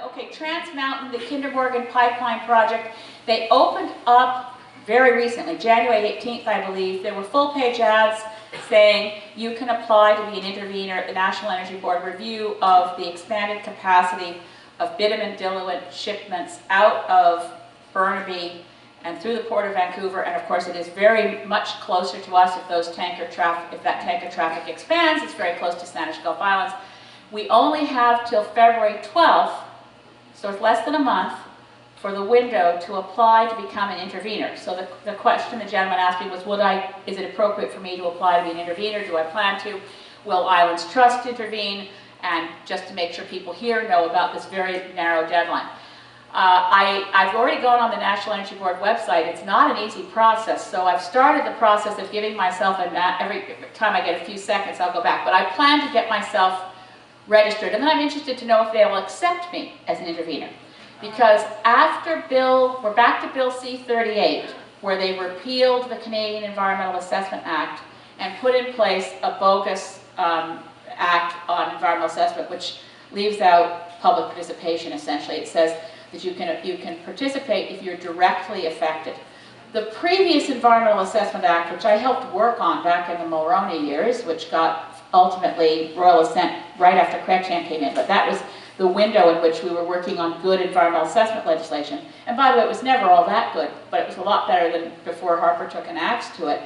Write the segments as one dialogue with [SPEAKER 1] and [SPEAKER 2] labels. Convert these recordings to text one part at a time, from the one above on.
[SPEAKER 1] Okay, Trans Mountain, the Kinder Morgan pipeline project, they opened up very recently, January 18th, I believe. There were full-page ads saying you can apply to be an intervener at the National Energy Board review of the expanded capacity of bitumen diluent shipments out of Burnaby and through the Port of Vancouver, and of course it is very much closer to us if that tanker traffic expands. It's very close to Saanich-Gulf Islands. We only have till February 12th, so it's less than a month, for the window to apply to become an intervener. So the question the gentleman asked me was, is it appropriate for me to apply to be an intervener? Do I plan to? Will Islands Trust intervene? And just to make sure people here know about this very narrow deadline. I've already gone on the National Energy Board website. It's not an easy process, so I've started the process of giving myself every time I get a few seconds, I'll go back. But I plan to get myself registered, and then I'm interested to know if they will accept me as an intervener. Because we're back to Bill C-38, where they repealed the Canadian Environmental Assessment Act and put in place a bogus act on environmental assessment, which leaves out public participation, essentially. It says that you can participate if you're directly affected. The previous Environmental Assessment Act, which I helped work on back in the Mulroney years, which got ultimately royal assent right after Chrétien came in, but that was the window in which we were working on good environmental assessment legislation. And by the way, it was never all that good, but it was a lot better than before Harper took an axe to it.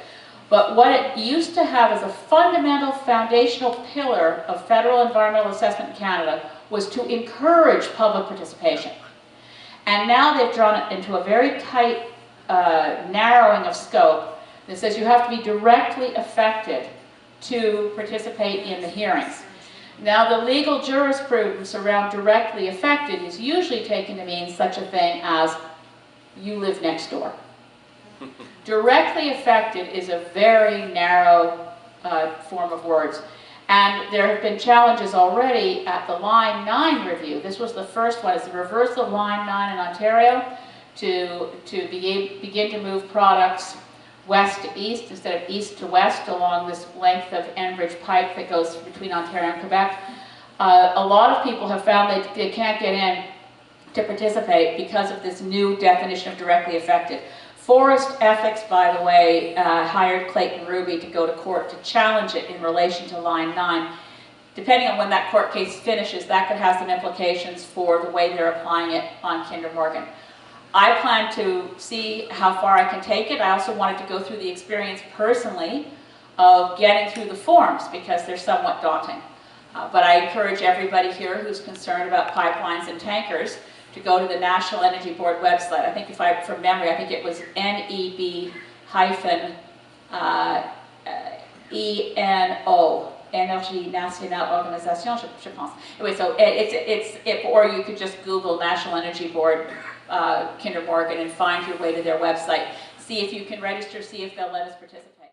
[SPEAKER 1] But what it used to have as a fundamental foundational pillar of federal environmental assessment in Canada was to encourage public participation. And now they've drawn it into a very tight narrowing of scope that says you have to be directly affected to participate in the hearings. Now, the legal jurisprudence around directly affected is usually taken to mean such a thing as you live next door. Directly affected is a very narrow form of words. And there have been challenges already at the Line 9 review. This was the first one. It's the reversal of Line 9 in Ontario to begin to move products west to east instead of east to west along this length of Enbridge pipe that goes between Ontario and Quebec. A lot of people have found they can't get in to participate because of this new definition of directly affected. Forest Ethics, by the way, hired Clayton Ruby to go to court to challenge it in relation to Line 9. Depending on when that court case finishes, that could have some implications for the way they're applying it on Kinder Morgan. I plan to see how far I can take it. I also wanted to go through the experience personally of getting through the forms because they're somewhat daunting. But I encourage everybody here who's concerned about pipelines and tankers to go to the National Energy Board website. I think from memory, I think it was NEB-ENO, Énergie Nationale Organisation, je pense. Anyway, so or you could just Google National Energy Board Kinder Morgan and find your way to their website. See if you can register, see if they'll let us participate.